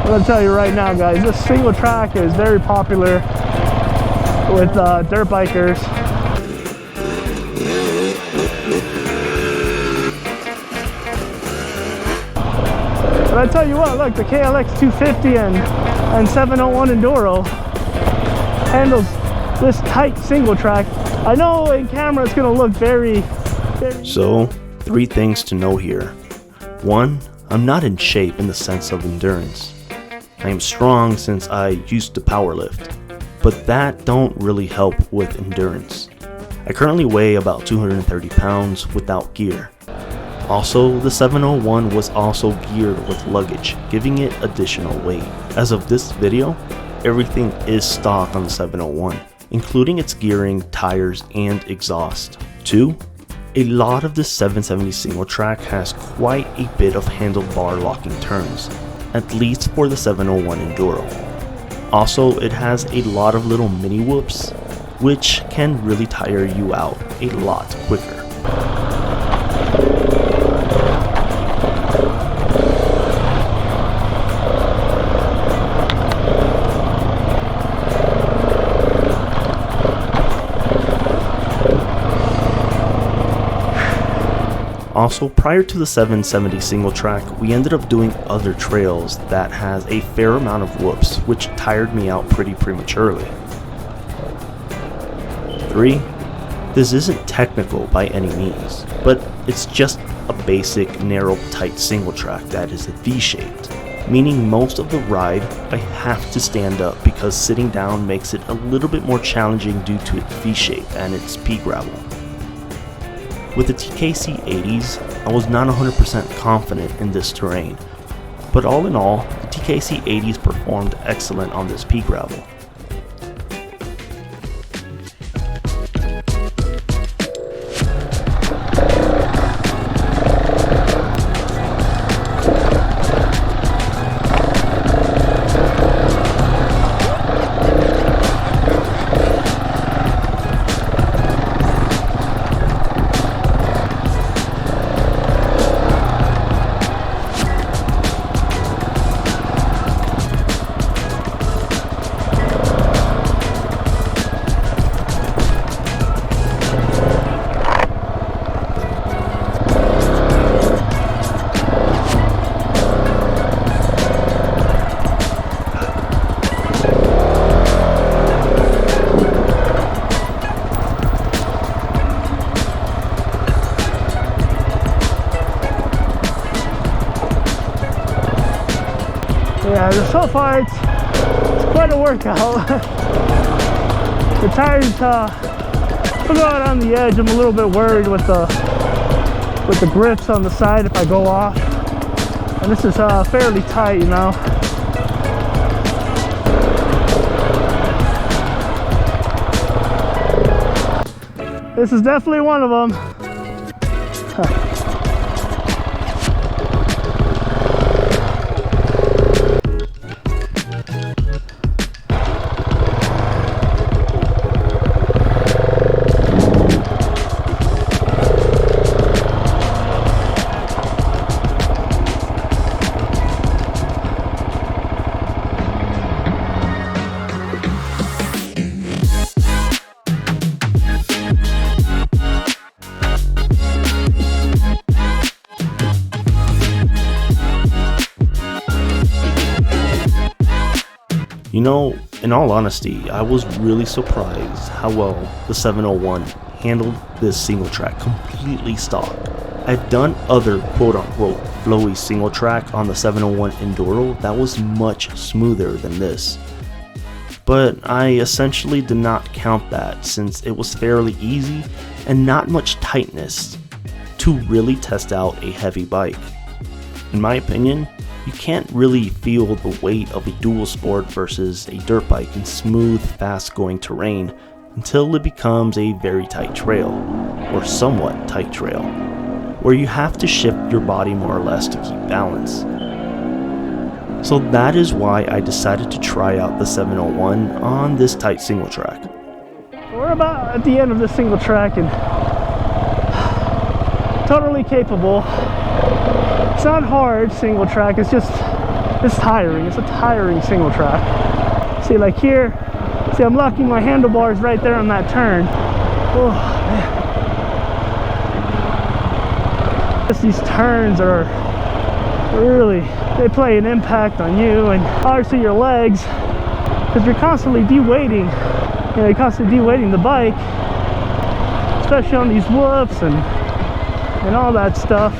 gonna tell you right now, guys, this single track is very popular with dirt bikers. But I tell you what, look, the KLX 250 and 701 Enduro handles this tight single track. I know in camera it's gonna look very... So, 3 things to know here. 1, I'm not in shape in the sense of endurance. I am strong since I used to powerlift, but that don't really help with endurance. I currently weigh about 230 pounds without gear. Also, the 701 was also geared with luggage, giving it additional weight. As of this video, everything is stock on the 701, including its gearing, tires, and exhaust. 2, a lot of the 770 single track has quite a bit of handlebar locking turns, at least for the 701 Enduro. Also, it has a lot of little mini whoops, which can really tire you out a lot quicker. Also, prior to the 770 single track, we ended up doing other trails that has a fair amount of whoops, which tired me out pretty prematurely. 3, this isn't technical by any means, but it's just a basic, narrow, tight single track that is V-shaped, meaning most of the ride I have to stand up because sitting down makes it a little bit more challenging due to its V-shape and its pea gravel. With the TKC 80s, I was not 100% confident in this terrain, but all in all, the TKC 80s performed excellent on this pea gravel. Yeah, so far it's quite a workout. The tires will go out on the edge. I'm a little bit worried with the grips on the side if I go off. And this is fairly tight, you know. This is definitely one of them. You know, in all honesty, I was really surprised how well the 701 handled this single track completely stock. I've done other quote-unquote flowy single track on the 701 Enduro that was much smoother than this. But I essentially did not count that since it was fairly easy and not much tightness to really test out a heavy bike. In my opinion, you can't really feel the weight of a dual sport versus a dirt bike in smooth, fast-going terrain until it becomes a very tight trail, or somewhat tight trail, where you have to shift your body more or less to keep balance. So that is why I decided to try out the 701 on this tight single track. We're about at the end of this single track and totally capable. It's not hard single track, it's just It's tiring. It's a tiring single track. See, like here, see, I'm locking my handlebars right there on that turn. Oh, man. Just these turns are really, they play an impact on you and obviously your legs, because you're constantly de-weighting. You know, you're constantly de-weighting the bike, especially on these whoops and all that stuff.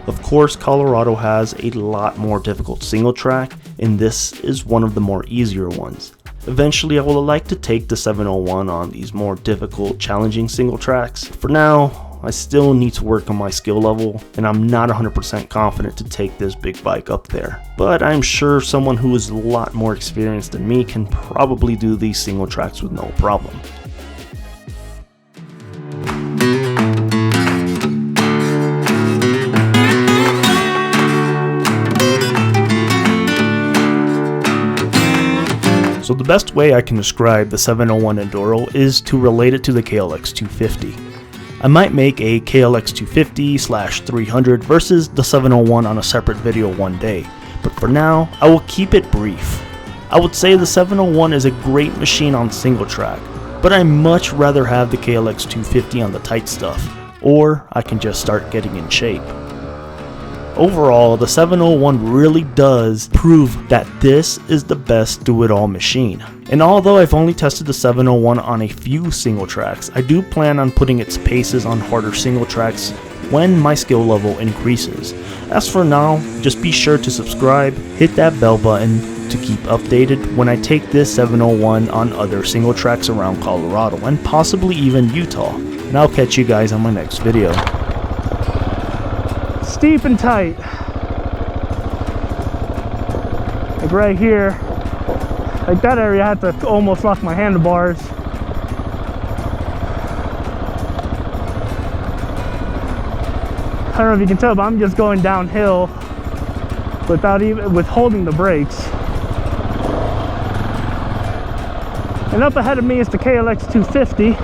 Of course, Colorado has a lot more difficult single track, and this is one of the more easier ones. Eventually, I would like to take the 701 on these more difficult, challenging single tracks. For now, I still need to work on my skill level, and I'm not 100% confident to take this big bike up there. But I'm sure someone who is a lot more experienced than me can probably do these single tracks with no problem. So the best way I can describe the 701 Enduro is to relate it to the KLX 250. I might make a KLX 250/300 versus the 701 on a separate video one day, but for now, I will keep it brief. I would say the 701 is a great machine on single track, but I much rather have the KLX 250 on the tight stuff, or I can just start getting in shape. Overall, the 701 really does prove that this is the best do-it-all machine. And although I've only tested the 701 on a few single tracks, I do plan on putting its paces on harder single tracks when my skill level increases. As for now, just be sure to subscribe, hit that bell button to keep updated when I take this 701 on other single tracks around Colorado and possibly even Utah. And I'll catch you guys on my next video. Steep and tight. Like right here, like that area, I had to almost lock my handlebars. I don't know if you can tell, but I'm just going downhill without even holding the brakes. And up ahead of me is the KLX 250.